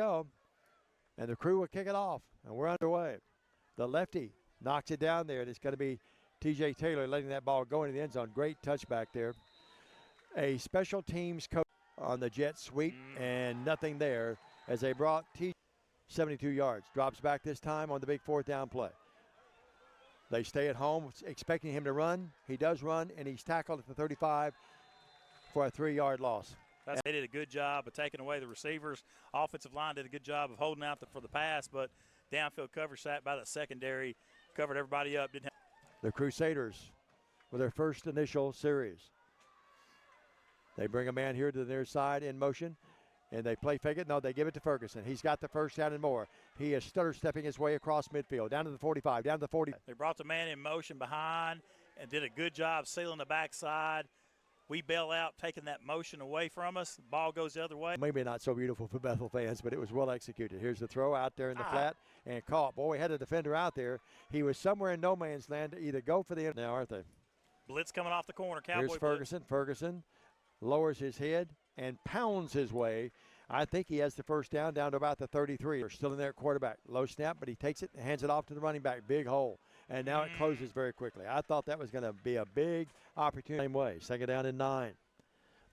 Go. And the crew will kick it off, and we're underway. The lefty knocks it down there, and it's going to be T.J. Taylor letting that ball go into the end zone. Great touchback there. A special teams coach on the jet sweep, and nothing there as they brought T. 72 yards. Drops back this time on the big fourth down play. They stay at home expecting him to run. He does run, and he's tackled at the 35 for a 3-yard loss. They did a good job of taking away the receivers. Offensive line did a good job of holding out for the pass, but downfield coverage sat by the secondary, covered everybody up. The Crusaders with their first initial series. They bring a man here to the near side in motion, and they play fake it. No, they give it to Ferguson. He's got the first down and more. He is stutter-stepping his way across midfield, down to the 45, down to the 40. They brought the man in motion behind and did a good job sealing the backside. We bail out, taking that motion away from us. The ball goes the other way. Maybe not so beautiful for Bethel fans, but it was well executed. Here's the throw out there in the flat and caught. Boy, we had a defender out there. He was somewhere in no man's land to either go for the end now, aren't they? Blitz coming off the corner. Cowboy Here's Ferguson. Blitz. Ferguson lowers his head and pounds his way. I think he has the first down to about the 33. They're still in there at quarterback. Low snap, but he takes it and hands it off to the running back. Big hole. And now it closes very quickly. I thought that was going to be a big opportunity. Same way. Second down and 9.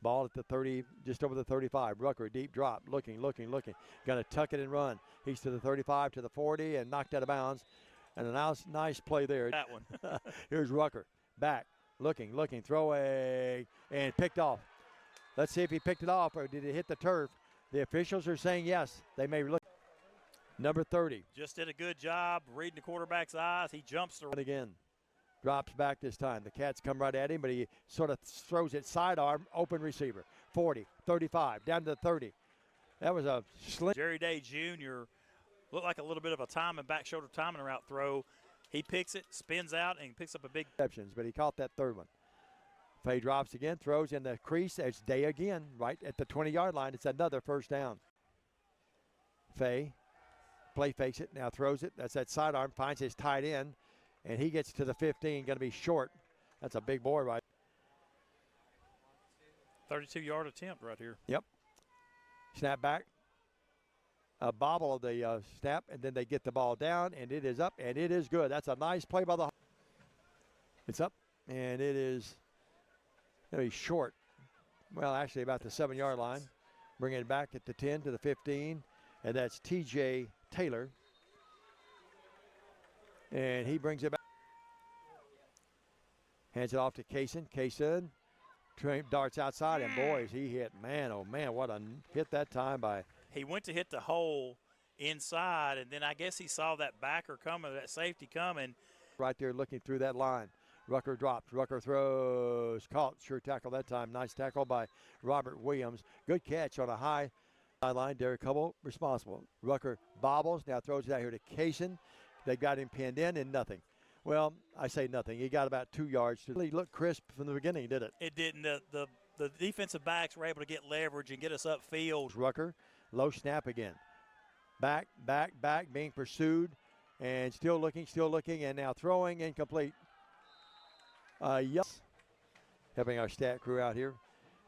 Ball at the 30, just over the 35. Rucker, deep drop, looking. Going to tuck it and run. He's to the 35, to the 40, and knocked out of bounds. And a nice play there. That one. Here's Rucker, back, looking, throwing, and picked off. Let's see if he picked it off or did it hit the turf. The officials are saying yes. They may look. Number 30. Just did a good job reading the quarterback's eyes. He jumps to again. Drops back this time. The Cats come right at him, but he sort of throws it sidearm, open receiver. 40, 35, down to the 30. That was a slim. Jerry Day Jr. looked like a little bit of a back shoulder timing route throw. He picks it, spins out, and picks up a big. Exceptions, but he caught that third one. Fay drops again, throws in the crease. It's Day again, right at the 20-yard line. It's another first down. Fay play fakes it, now throws it. That's that sidearm, finds his tight end, and he gets to the 15, going to be short. That's a big boy, right? 32-yard attempt right here. Yep. Snap back. A bobble of the snap, and then they get the ball down, and it is up, and it is good. That's a nice play by the. It's up, and it is going to be short. Well, actually about the 7-yard line. Bring it back at the 10 to the 15, and that's T.J. Taylor. And he brings it back. Hands it off to Kaysen. Kaysen darts outside, and boys, he hit. Man, oh man, what a hit that time by. He went to hit the hole inside, and then I guess he saw that backer coming, that safety coming. Right there looking through that line. Rucker drops. Rucker throws. Caught. Sure tackle that time. Nice tackle by Robert Williams. Good catch on a high line. Derek Hubble responsible. Rucker bobbles. Now throws it out here to Kaysen. They got him pinned in and nothing. Well, I say nothing. He got about 2 yards. It really looked crisp from the beginning, did it? It didn't. The defensive backs were able to get leverage and get us upfield. Rucker, low snap again. Back, being pursued. And still looking, and now throwing incomplete. Yes. Helping our stat crew out here.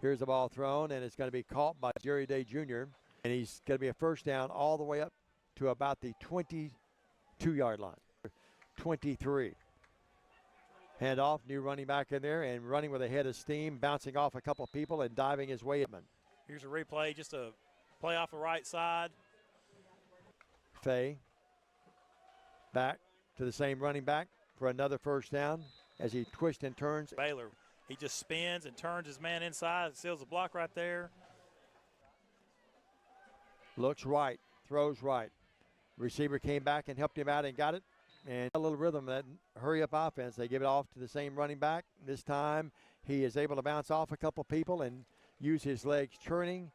Here's the ball thrown, and it's going to be caught by Jerry Day Jr. And he's going to be a first down all the way up to about the 22-yard line. 23. Hand off, new running back in there, and running with a head of steam, bouncing off a couple of people and diving his way in. Here's a replay, just a play off the right side. Fay back to the same running back for another first down as he twists and turns. Baylor, he just spins and turns his man inside, seals the block right there. Looks right, throws right. Receiver came back and helped him out and got it. And a little rhythm, that hurry-up offense. They give it off to the same running back. This time he is able to bounce off a couple people and use his legs churning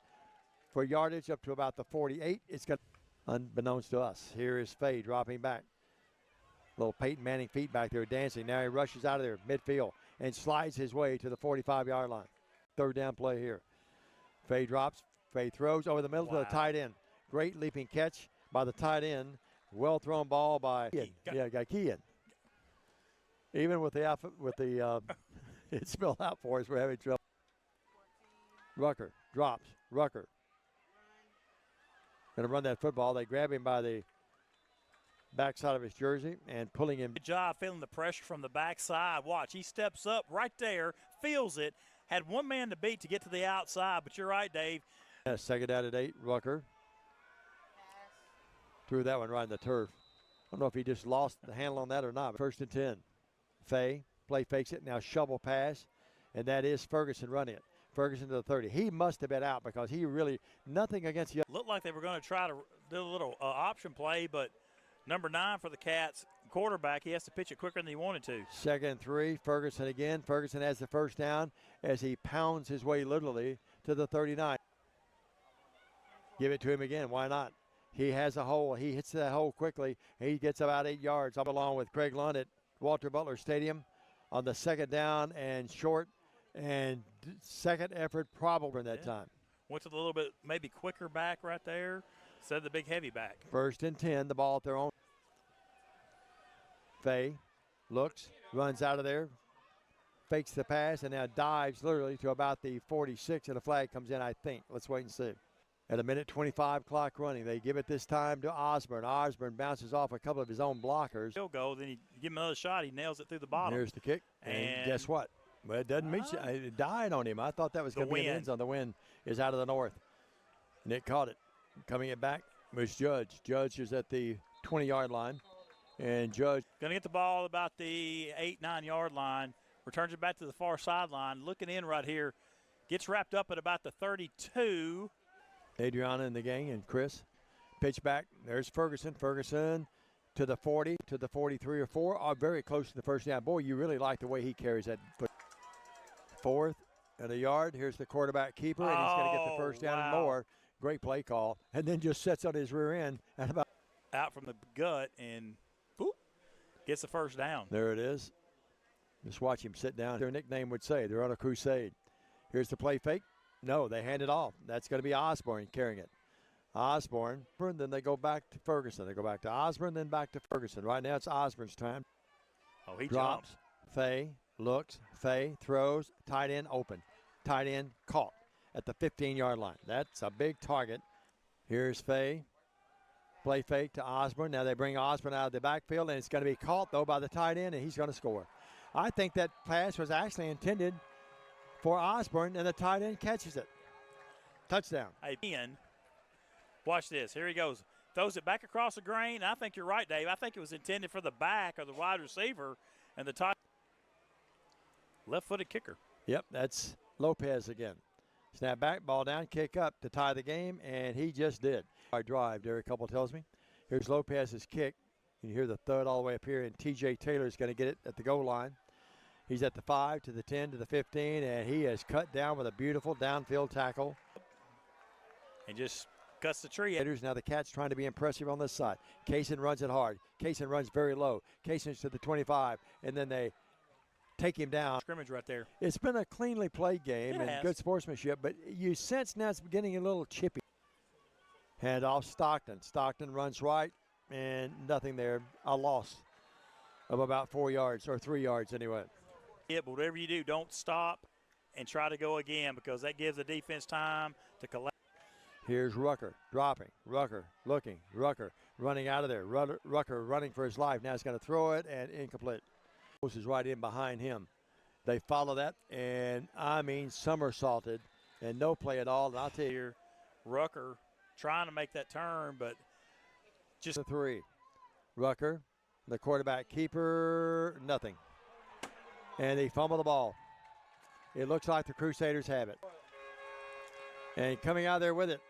for yardage up to about the 48. It's got, unbeknownst to us, here is Fay dropping back. Little Peyton Manning feet back there dancing. Now he rushes out of there midfield and slides his way to the 45-yard line. Third down play here. Fay drops. Fay throws over the middle to the tight end. Great leaping catch by the tight end. Well thrown ball by Keehan. Even with the it spilled out for us. We're having trouble. Rucker drops. Rucker Going to run that football. They grab him by the backside of his jersey and pulling him. Good job feeling the pressure from the backside. Watch, he steps up right there, feels it, had one man to beat to get to the outside, but you're right, Dave. Yeah, second down at 8, Rucker. Threw that one right in the turf. I don't know if he just lost the handle on that or not. First and 10. Fay, play fakes it, now shovel pass, and that is Ferguson running it. Ferguson to the 30. He must have been out because he really, nothing against you. Looked like they were going to try to do a little option play, but number 9 for the Cats, quarterback, he has to pitch it quicker than he wanted to. Second and 3, Ferguson again. Ferguson has the first down as he pounds his way literally to the 39. Give it to him again. Why not? He has a hole. He hits that hole quickly. He gets about 8 yards up along with Craig Lund at Walter Butler Stadium on the second down and short. And second effort probably in that time. Went to the little bit maybe quicker back right there instead of the big heavy back. First and 10, the ball at their own. Fay looks, runs out of there, fakes the pass, and now dives literally to about the 46, and a flag comes in, I think. Let's wait and see. At a minute 25 clock running, they give it this time to Osborne. Osborne bounces off a couple of his own blockers. He'll go, then he give him another shot. He nails it through the bottom. Here's the kick, and guess what? Well, it doesn't meet you. It died on him. I thought that was going to be an end zone. The wind is out of the north. Nick caught it. Coming it back was Judge. Judge is at the 20-yard line. And Judge going to get the ball about the 8-9 yard line. Returns it back to the far sideline. Looking in right here. Gets wrapped up at about the 32. Adriana and the gang and Chris. Pitch back. There's Ferguson. Ferguson to the 40, to the 43 or 4. Are very close to the first down. Boy, you really like the way he carries that foot. Fourth and a yard. Here's the quarterback keeper, and he's going to get the first down and more. Great play call. And then just sets on his rear end at about out from the gut and boop, gets the first down. There it is. Just watch him sit down. Their nickname would say they're on a crusade. Here's the play fake. No, they hand it off. That's going to be Osborne carrying it. Osborne, then they go back to Ferguson. They go back to Osborne, then back to Ferguson. Right now it's Osborne's time. Oh, he drops. Jumps. Fay looks. Fay throws. Tight end open. Tight end caught at the 15-yard line. That's a big target. Here's Fay. Play fake to Osborne. Now they bring Osborne out of the backfield, and it's going to be caught, though, by the tight end, and he's going to score. I think that pass was actually intended for Osborne, and the tight end catches it. Touchdown. Hey, Ian, watch this. Here he goes. Throws it back across the grain. I think you're right, Dave. I think it was intended for the back or the wide receiver, and the tight left-footed kicker. Yep, that's Lopez again. Snap back, ball down, kick up to tie the game, and he just did. Our drive, Derek Couple tells me. Here's Lopez's kick. You hear the thud all the way up here, and T.J. Taylor is going to get it at the goal line. He's at the 5 to the 10 to the 15, and he is cut down with a beautiful downfield tackle. And just cuts the tree. Now the Cats trying to be impressive on this side. Kaysen runs it hard. Kaysen runs very low. Kaysen's to the 25, and then they take him down. Scrimmage right there. It's been a cleanly played game and good sportsmanship, but you sense now it's getting a little chippy. Hand off Stockton. Stockton runs right, and nothing there. A loss of about 4 yards, or 3 yards anyway. Yeah, but whatever you do, don't stop and try to go again, because that gives the defense time to collect. Here's Rucker dropping. Rucker looking. Rucker running out of there. Rucker running for his life. Now he's going to throw it, and incomplete. Is right in behind him. They follow that, and I mean somersaulted, and no play at all. And I'll tell you here, Rucker trying to make that turn, but just the 3. Rucker, the quarterback keeper, nothing. And they fumble the ball. It looks like the Crusaders have it. And coming out there with it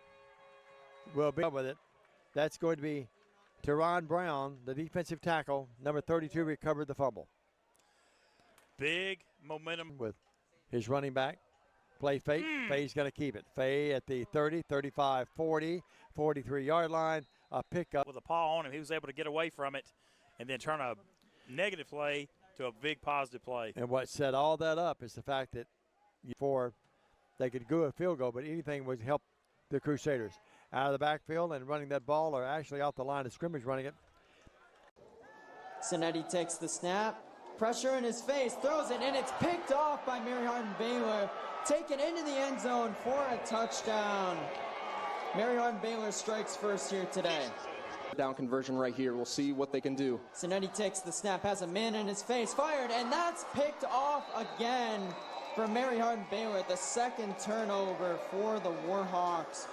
will be with it. That's going to be Teron Brown, the defensive tackle, number 32, recovered the fumble. Big momentum with his running back. Play fake. Fay's going to keep it. Fay at the 30, 35, 40, 43-yard line. A pickup. With a paw on him, he was able to get away from it and then turn a negative play to a big positive play. And what set all that up is the fact that before they could go a field goal, but anything would help the Crusaders. Out of the backfield and running that ball, or actually off the line of scrimmage running it. Zanetti takes the snap. Pressure in his face, throws it, and it's picked off by Mary Hardin Baylor. Taken into the end zone for a touchdown. Mary Hardin Baylor strikes first here today. Down conversion right here. We'll see what they can do. Zanetti takes the snap, has a man in his face, fired, and that's picked off again for Mary Hardin Baylor. The second turnover for the Warhawks.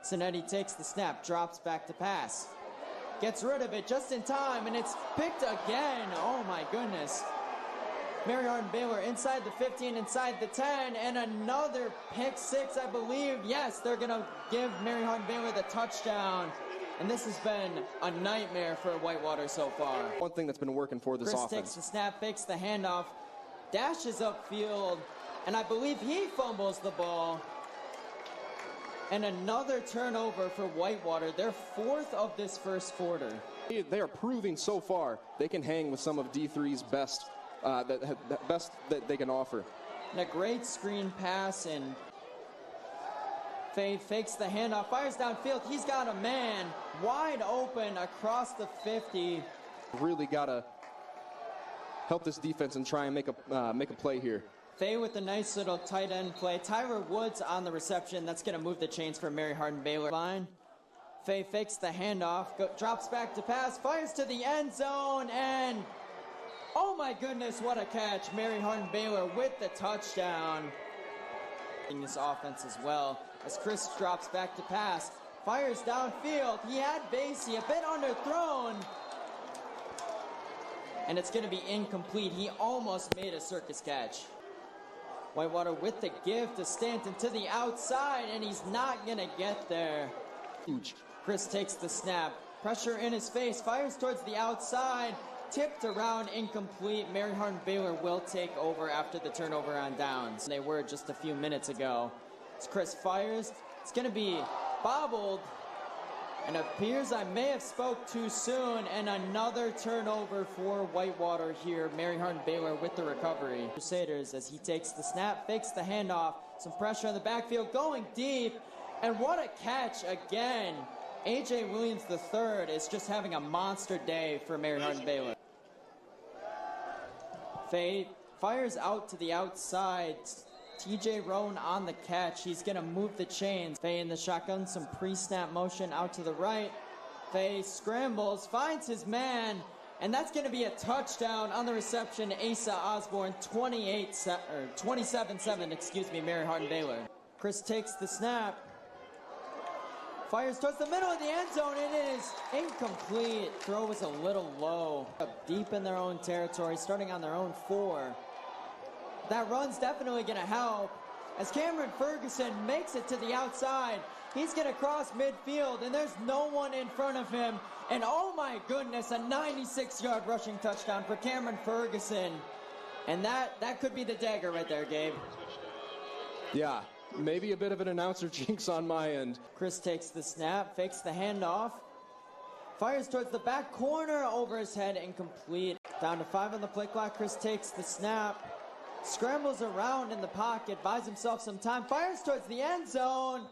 Zanetti takes the snap, drops back to pass. Gets rid of it just in time, and it's picked again. Oh my goodness. Mary Hardin Baylor inside the 15, inside the 10, and another pick six, I believe. Yes, they're going to give Mary Hardin Baylor the touchdown. And this has been a nightmare for Whitewater so far. One thing that's been working for this Chris offense. takes the snap, fakes the handoff, dashes upfield, and I believe he fumbles the ball. And another turnover for Whitewater, their fourth of this first quarter. They are proving so far they can hang with some of D3's best, best that they can offer. And a great screen pass, and Faye fakes the handoff, fires downfield. He's got a man wide open across the 50. Really got to help this defense and try and make a play here. Faye with a nice little tight end play. Tyler Woods on the reception. That's going to move the chains for Mary Hardin Baylor. Line. Faye fakes the handoff, drops back to pass, fires to the end zone, and oh my goodness, what a catch. Mary Hardin Baylor with the touchdown. In this offense as well, as Chris drops back to pass, fires downfield. He had Basie a bit underthrown, and it's going to be incomplete. He almost made a circus catch. Whitewater with the give to Stanton to the outside, and he's not going to get there. Huge. Chris takes the snap, pressure in his face, fires towards the outside, tipped around, incomplete. Mary Hardin Baylor will take over after the turnover on downs. They were just a few minutes ago. As Chris fires, it's going to be bobbled, and appears I may have spoke too soon, and another turnover for Whitewater here. Mary Hardin Baylor with the recovery. Crusaders, as he takes the snap, fakes the handoff, some pressure on the backfield, going deep, and what a catch again. A.J. Williams III is just having a monster day for Mary Hardin Baylor. Faye fires out to the outside. TJ Roan on the catch. He's going to move the chains. Faye in the shotgun, some pre-snap motion out to the right. Faye scrambles, finds his man, and that's going to be a touchdown on the reception. Asa Osborne, 27-7, Mary Hardin Baylor. Chris takes the snap, fires towards the middle of the end zone, and it is incomplete. Throw was a little low. Up deep in their own territory, starting on their own 4. That run's definitely going to help, as Cameron Ferguson makes it to the outside. He's going to cross midfield, and there's no one in front of him. And oh my goodness, a 96-yard rushing touchdown for Cameron Ferguson. And that could be the dagger right there, Gabe. Yeah, maybe a bit of an announcer jinx on my end. Chris takes the snap, fakes the handoff, fires towards the back corner, over his head, incomplete. Down to 5 on the play clock. Chris takes the snap, scrambles around in the pocket, buys himself some time, fires towards the end zone.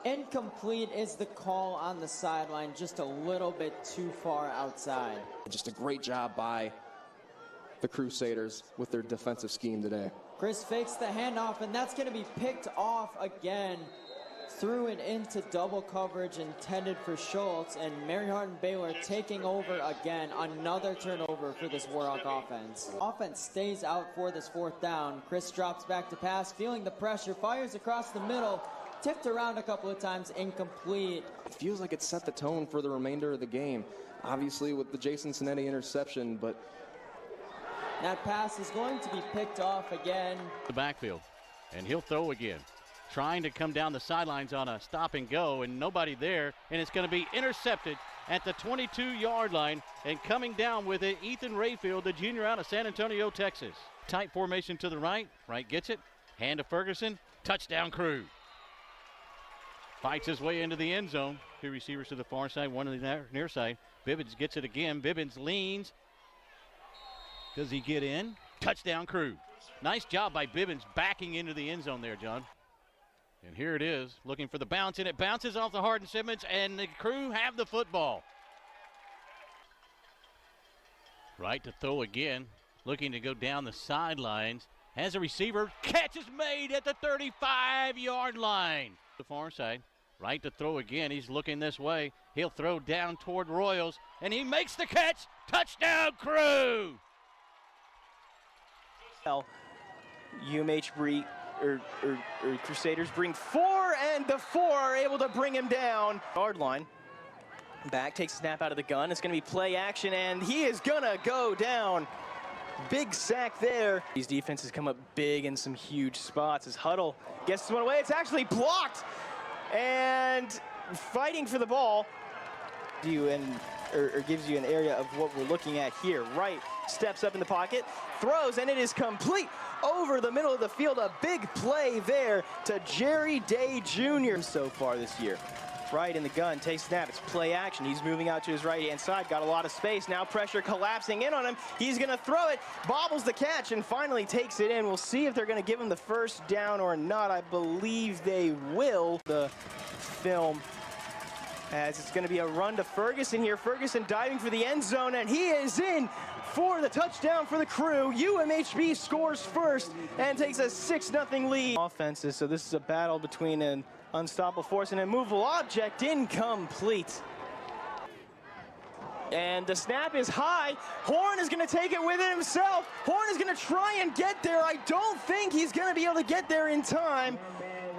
Incomplete is the call on the sideline, just a little bit too far outside. Just a great job by the Crusaders with their defensive scheme today. Chris fakes the handoff, and that's going to be picked off again. Threw it into double coverage intended for Schultz, and Mary Hardin Baylor taking over again. Another turnover for this Warhawk offense. Offense stays out for this 4th down. Chris drops back to pass, feeling the pressure, fires across the middle, tipped around a couple of times, incomplete. It feels like it set the tone for the remainder of the game. Obviously with the Jason Sinetti interception, but that pass is going to be picked off again. The backfield, and he'll throw again. Trying to come down the sidelines on a stop and go, and nobody there, and it's going to be intercepted at the 22-yard line, and coming down with it, Ethan Rayfield, the junior out of San Antonio, Texas. Tight formation to the right gets it, hand to Ferguson, touchdown Crew. Fights his way into the end zone. 2 receivers to the far side, 1 to the near side. Bibbins gets it again. Bibbins leans. Does he get in? Touchdown Crew. Nice job by Bibbins backing into the end zone there, John. And here it is, looking for the bounce, and it bounces off the Hardin Simmons, and the Crew have the football. Right to throw again, looking to go down the sidelines. Has a receiver, catch is made at the 35-yard line. The far side, Right to throw again. He's looking this way. He'll throw down toward Royals, and he makes the catch. Touchdown, Crew! UMHB or Crusaders bring 4, and the 4 are able to bring him down. Yard line. Back takes a snap out of the gun. It's going to be play action, and he is going to go down. Big sack there. These defenses come up big in some huge spots as Huddle gets this one away. It's actually blocked, and fighting for the ball. Or gives you an area of what we're looking at here. Wright steps up in the pocket, throws, and it is complete over the middle of the field. A big play there to Jerry Day Jr. so far this year. Wright in the gun, takes snap, it's play action. He's moving out to his right-hand side, got a lot of space. Now pressure collapsing in on him. He's gonna throw it, bobbles the catch, and finally takes it in. We'll see if they're gonna give him the first down or not. I believe they will. The film, as it's going to be a run to Ferguson here. Ferguson diving for the end zone, and he is in for the touchdown for the Crew. UMHB scores first and takes a 6-0 lead. Offenses, so this is a battle between an unstoppable force and an immovable object. Incomplete. And the snap is high. Horn is going to take it with it himself. Horn is going to try and get there. I don't think he's going to be able to get there in time.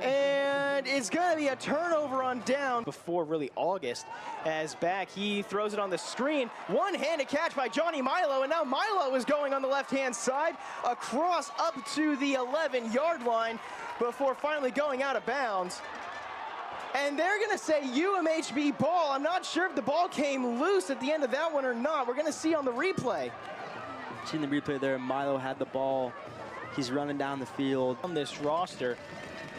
And it's going to be a turnover on down before really August. As back, he throws it on the screen. One-handed catch by Johnny Milo, and now Milo is going on the left-hand side across up to the 11-yard line before finally going out of bounds. And they're going to say UMHB ball. I'm not sure if the ball came loose at the end of that one or not. We're going to see on the replay. Seen the replay there. Milo had the ball. He's running down the field. On this roster,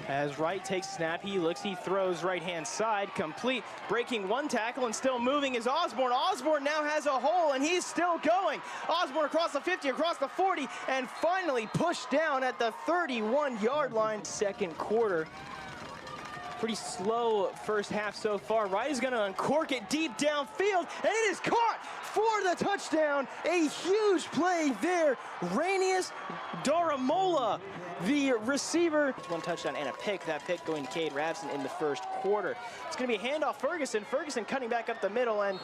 as Wright takes snap, he looks, he throws right-hand side, complete, breaking one tackle and still moving is Osborne. Osborne now has a hole, and he's still going. Osborne across the 50, across the 40, and finally pushed down at the 31-yard line. Second quarter. Pretty slow first half so far. Wright is going to uncork it deep downfield, and it is caught for the touchdown. A huge play there. Rainius Daramola, the receiver. One touchdown and a pick. That pick going to Cade Rabson in the first quarter. It's going to be a handoff Ferguson. Ferguson cutting back up the middle and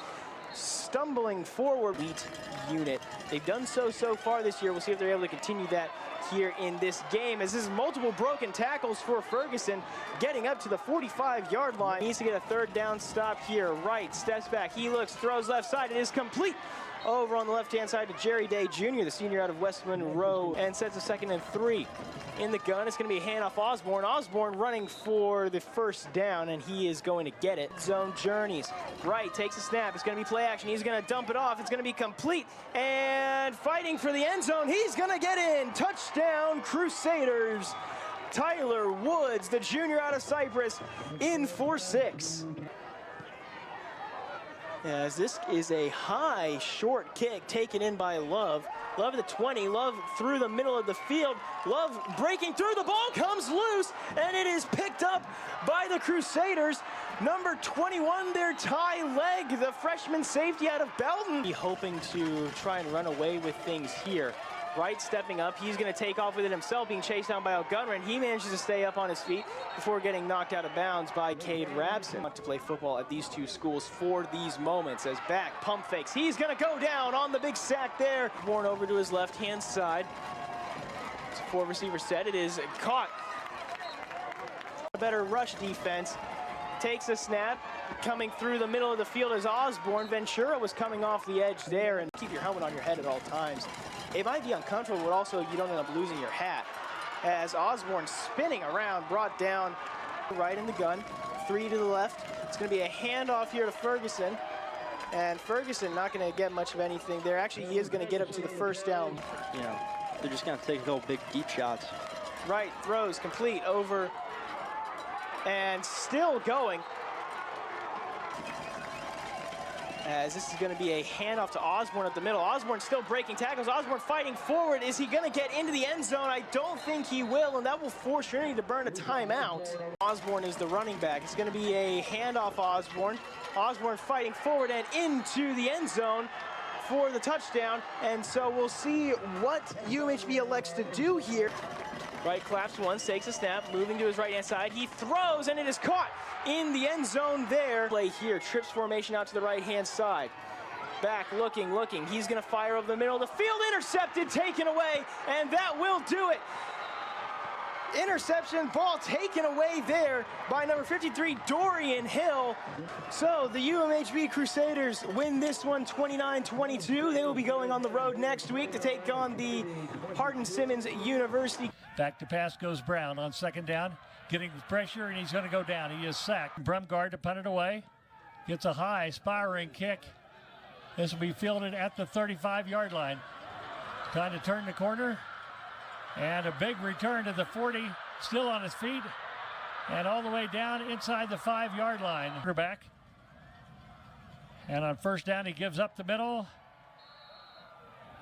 stumbling forward. Elite unit. They've done so far this year. We'll see if they're able to continue that here in this game, as this is multiple broken tackles for Ferguson, getting up to the 45-yard line. He needs to get a third down stop here. Wright steps back, he looks, throws left side, it is complete over on the left-hand side to Jerry Day Jr., the senior out of West Monroe, and sets a 2nd and 3. In the gun, it's going to be a handoff Osborne. Osborne running for the first down, and he is going to get it. Zone journeys. Wright takes a snap. It's going to be play action. He's going to dump it off. It's going to be complete. And fighting for the end zone. He's going to get in. Touchdown, Crusaders. Tyler Woods, the junior out of Cyprus, in for 6. As this is a high, short kick taken in by Love. Love at the 20, Love through the middle of the field. Love breaking through, the ball comes loose, and it is picked up by the Crusaders. Number 21, their Ty Legg, the freshman safety out of Belton. Hoping to try and run away with things here. Wright stepping up, he's going to take off with it himself, being chased down by O'Gunner, and he manages to stay up on his feet before getting knocked out of bounds by Cade Rabson. To play football at these two schools for these moments, as back, pump fakes, he's going to go down on the big sack there. Born over to his left-hand side. It's a 4-receiver set, it is caught. A better rush defense. Takes a snap, coming through the middle of the field as Osborne. Ventura was coming off the edge there, and keep your helmet on your head at all times. It might be uncomfortable, but also you don't end up losing your hat. As Osborne spinning around, brought down right in the gun, 3 to the left. It's going to be a handoff here to Ferguson. And Ferguson not going to get much of anything there. Actually, he is going to get up to the first down. You know, they're just going to take a couple big deep shots. Right, throws complete over and still going. As this is going to be a handoff to Osborne at the middle. Osborne still breaking tackles. Osborne fighting forward. Is he going to get into the end zone? I don't think he will, and that will force Trinity to burn a timeout. Osborne is the running back. It's going to be a handoff Osborne. Osborne fighting forward and into the end zone for the touchdown. And so we'll see what UMHB elects to do here. Right claps once, takes a snap, moving to his right-hand side. He throws, and it is caught in the end zone there. Play here, trips formation out to the right-hand side. Back, looking. He's going to fire over the middle. The field intercepted, taken away, and that will do it. Interception, ball taken away there by number 53, Dorian Hill. So the UMHB Crusaders win this one 29-22. They will be going on the road next week to take on the Hardin-Simmons University. Back to pass goes Brown on second down, getting pressure, and he's going to go down. He is sacked. Brumgard to punt it away. Gets a high, spiraling kick. This will be fielded at the 35-yard line. Trying to turn the corner. And a big return to the 40, still on his feet. And all the way down inside the 5-yard line. Back. And on first down, he gives up the middle.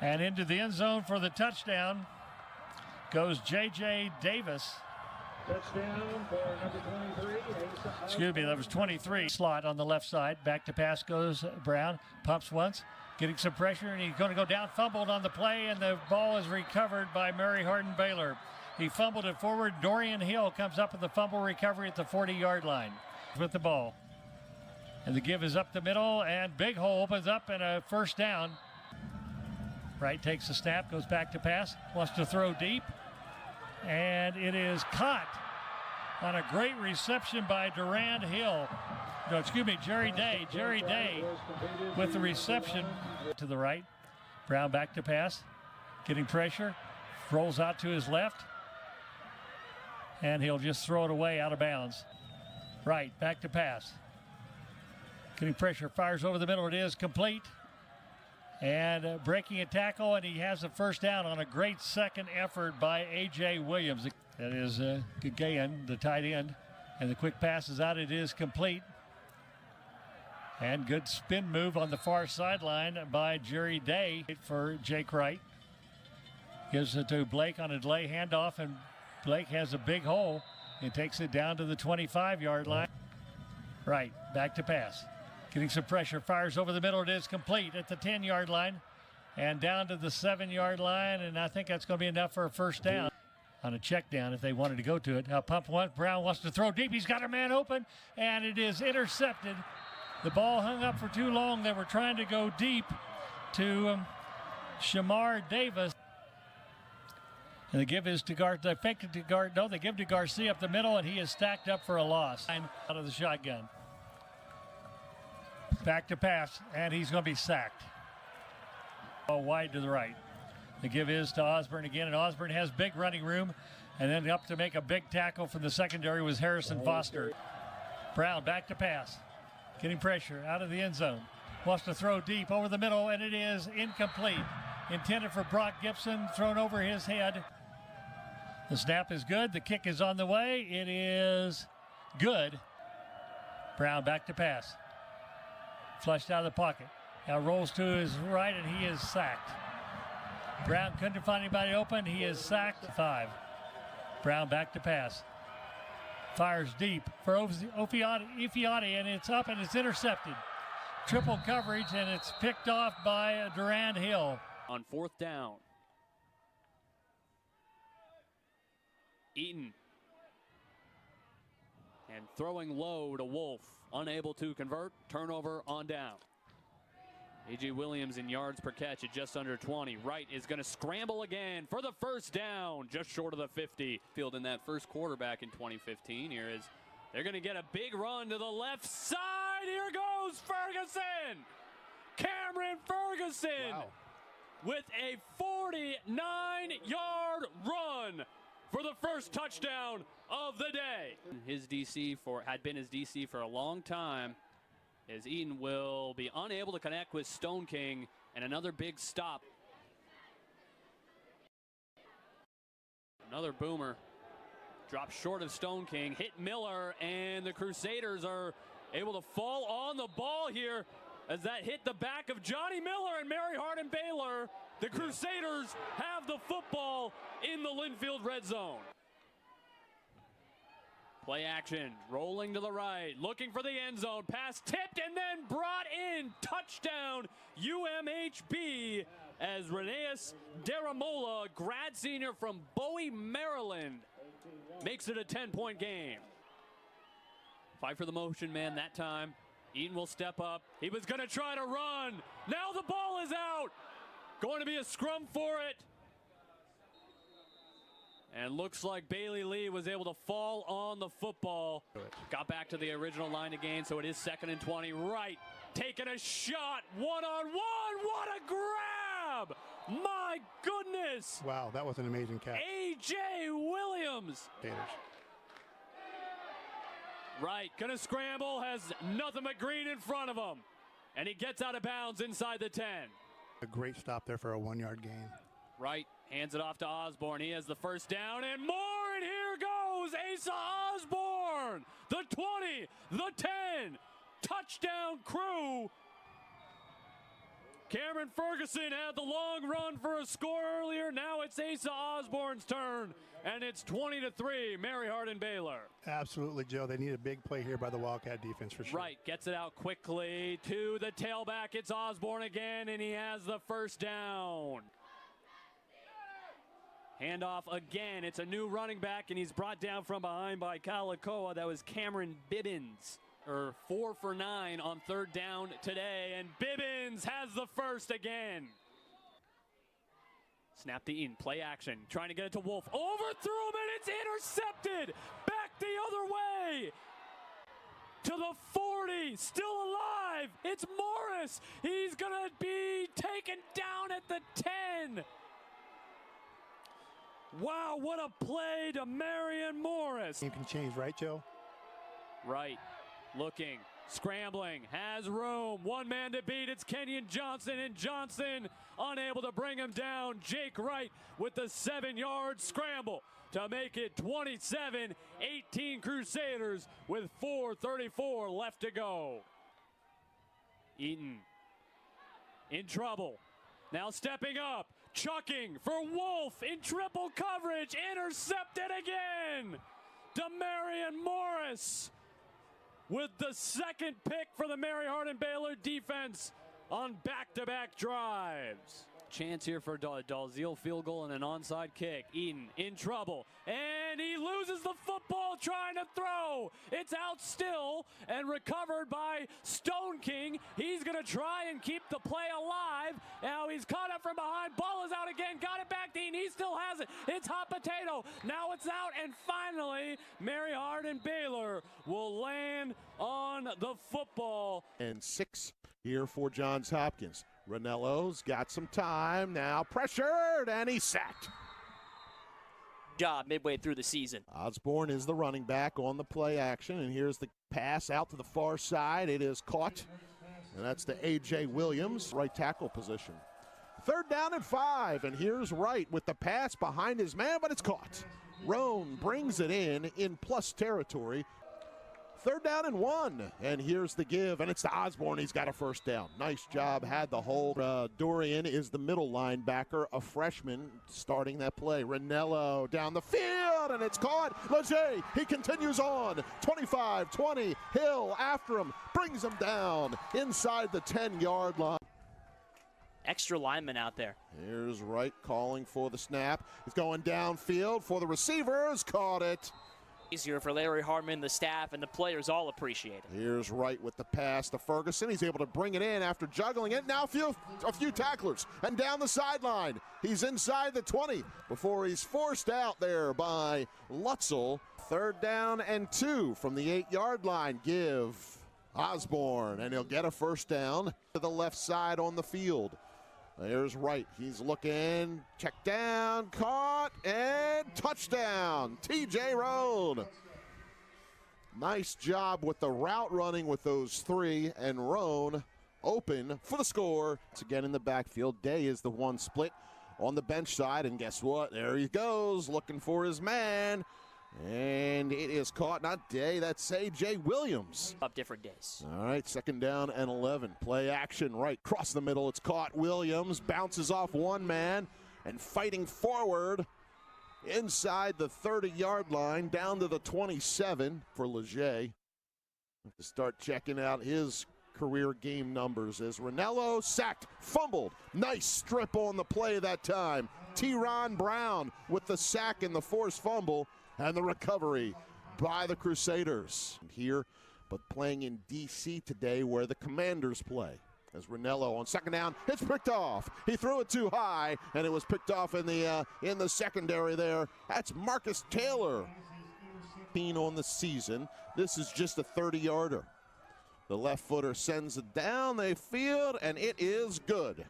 And into the end zone for the touchdown goes J.J. Davis. Touchdown for number 23. Excuse me, that was 23. Slot on the left side. Back to pass goes Brown. Pumps once. Getting some pressure, and he's going to go down. Fumbled on the play, and the ball is recovered by Mary Hardin Baylor. He fumbled it forward. Dorian Hill comes up with the fumble recovery at the 40-yard line with the ball. And the give is up the middle, and big hole opens up, and a first down. Wright takes the snap, goes back to pass, wants to throw deep, and it is caught on a great reception by Durand Hill. No, excuse me, Jerry Day. Jerry Day with the reception to the right. Brown back to pass, getting pressure, rolls out to his left, and he'll just throw it away out of bounds. Right, back to pass. Getting pressure, fires over the middle, it is complete. And breaking a tackle, and he has a first down on a great second effort by A.J. Williams. That is Gagayan, the tight end. And the quick pass is out, it is complete. And good spin move on the far sideline by Jerry Day for Jake Wright. Gives it to Blake on a delay handoff, and Blake has a big hole and takes it down to the 25-yard line. Right, back to pass. Getting some pressure, fires over the middle. It is complete at the 10-yard line and down to the 7-yard line, and I think that's going to be enough for a first down on a check down if they wanted to go to it. Now pump one. Brown wants to throw deep. He's got a man open, and it is intercepted. The ball hung up for too long. They were trying to go deep to Shamar Davis. And the give is to Garcia. They fake it to Garcia. No, they give to Garcia up the middle, and he is stacked up for a loss. Out of the shotgun. Back to pass, and he's going to be sacked. Ball wide to the right. The give is to Osborne again, and Osborne has big running room. And then up to make a big tackle from the secondary was Harrison Foster. Brown back to pass. Getting pressure out of the end zone. Wants to throw deep over the middle, and it is incomplete. Intended for Brock Gibson, thrown over his head. The snap is good. The kick is on the way. It is good. Brown back to pass. Flushed out of the pocket. Now rolls to his right, and he is sacked. Brown couldn't find anybody open. He is sacked. 5. Brown back to pass. Fires deep for Ifeadi, and it's up, and it's intercepted. Triple coverage, and it's picked off by Durand Hill. On fourth down. Eaton. And throwing low to Wolf. Unable to convert. Turnover on down. A.J. Williams in yards per catch at just under 20. Wright is going to scramble again for the first down, just short of the 50. Field in that first quarter back in 2015. Here is, they're going to get a big run to the left side. Here goes Ferguson. Cameron Ferguson. Wow. With a 49-yard run for the first touchdown of the day. His DC had been his DC for a long time, as Eaton will be unable to connect with Stone King, and another big stop. Another boomer. Drops short of Stone King, hit Miller, and the Crusaders are able to fall on the ball here as that hit the back of Johnny Miller and Mary Hardin Baylor. The Crusaders have the football in the Linfield red zone. Play action, rolling to the right, looking for the end zone. Pass tipped and then brought in. Touchdown, UMHB. as Reneus Daramola, grad senior from Bowie, Maryland, makes it a 10-point game. Fight for the motion man that time. Eaton will step up. He was going to try to run. Now the ball is out. Going to be a scrum for it. And looks like Bailey Lee was able to fall on the football. Got back to the original line again, so it is 2nd and 20. Wright taking a shot. One-on-one. What a grab! My goodness! Wow, that was an amazing catch. A.J. Williams. Gators. Wright gonna scramble, has nothing but green in front of him. And he gets out of bounds inside the 10. A great stop there for a 1-yard gain. Wright hands it off to Osborne. He has the first down and more, and here goes Asa Osborne. The 20, the 10, touchdown Crew. Cameron Ferguson had the long run for a score earlier. Now it's Asa Osborne's turn, and it's 20-3, Mary Hardin Baylor. Absolutely, Joe. They need a big play here by the Wildcat defense for sure. Wright gets it out quickly to the tailback. It's Osborne again, and he has the first down. Handoff again. It's a new running back, and he's brought down from behind by Kalakoa. That was Cameron Bibbins. 4 for 9 on 3rd down today, and Bibbins has the first again. Snap the Eaton, play action, trying to get it to Wolf. Overthrew him, and it's intercepted. Back the other way. To the 40, still alive. It's Morris. He's going to be taken down at the 10. Wow, what a play to Marion Morris. You can change, right, Joe? Right. Looking, scrambling, has room. One man to beat. It's Kenyon Johnson, and Johnson unable to bring him down. Jake Wright with the 7-yard scramble to make it 27-18 Crusaders with 4:34 left to go. Eaton in trouble. Now stepping up, chucking for Wolf in triple coverage. Intercepted again. Demarion Morris with the 2nd pick for the Mary Hardin Baylor defense on back-to-back drives. Chance here for Dalziel, field goal and an onside kick. Eaton in trouble, and he loses the football trying to throw. It's out still and recovered by Stone King. He's going to try and keep the play alive. Now he's caught up from behind. Ball is out again. Got it back to Eaton. He still has it. It's hot potato. Now it's out, and finally Mary Hardin Baylor will land on the football. And 6 here for Johns Hopkins. Ranello's got some time now, pressured, and he's sacked. Job midway through the season. Osborne is the running back on the play action, and here's the pass out to the far side. It is caught, and that's to A.J. Williams, right tackle position. 3rd down and 5, and here's Wright with the pass behind his man, but it's caught. Roan brings it in plus territory. 3rd down and 1, and here's the give, and it's to Osborne. He's got a first down. Nice job, had the hold. Dorian is the middle linebacker, a freshman starting that play. Ranello down the field, and it's caught. Leger, he continues on. 25-20, Hill after him, brings him down inside the 10-yard line. Extra lineman out there. Here's Wright calling for the snap. He's going downfield for the receivers, caught it. Easier for Larry Hardman, the staff, and the players all appreciate it. Here's Wright with the pass to Ferguson. He's able to bring it in after juggling it. Now a few tacklers and down the sideline. He's inside the 20 before he's forced out there by Lutzel. 3rd down and 2 from the 8-yard line. Give Osborne, and he'll get a first down to the left side on the field. There's Wright. He's looking, check down, caught, and touchdown. TJ Roan. Nice job with the route running with those 3, and Roan open for the score. It's again in the backfield. Day is the one split on the bench side, and guess what? There he goes, looking for his man. And it is caught, not Day, that's A.J. Williams. Up different days. All right, 2nd down and 11. Play action right across the middle. It's caught. Williams bounces off one man and fighting forward inside the 30-yard line down to the 27 for Leger. Have to start checking out his career game numbers as Ranello sacked, fumbled. Nice strip on the play that time. T-Ron Brown with the sack and the forced fumble and the recovery by the Crusaders. Here, but playing in D.C. today where the Commanders play. As Ranello on second down, it's picked off. He threw it too high, and it was picked off in the secondary there. That's Marcus Taylor. On the season, this is just a 30-yarder. The left footer sends it down the field, and it is good.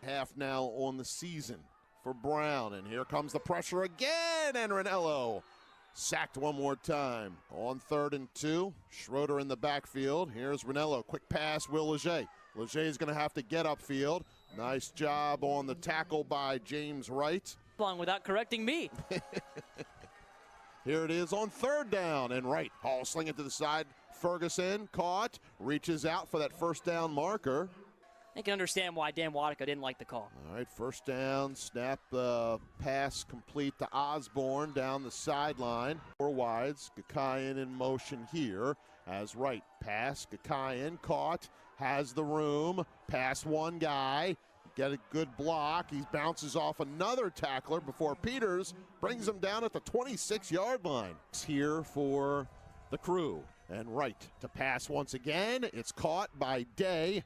Half now on the season for Brown, and here comes the pressure again, and Ranello sacked one more time. On 3rd and 2, Schroeder in the backfield. Here's Ranello, quick pass, Will Leger. Leger is going to have to get upfield. Nice job on the tackle by James Wright. Long without correcting me. Here it is on 3rd down, and Wright, sling it to the side. Ferguson caught, reaches out for that first down marker. I can understand why Dan Wadika didn't like the call. All right, first down, snap the pass complete to Osborne down the sideline. 4 wides, Gakayan in motion here as Wright pass, Gakayan caught, has the room, pass one guy, get a good block. He bounces off another tackler before Peters brings him down at the 26-yard line. It's here for the Crew. And Wright to pass once again. It's caught by Day.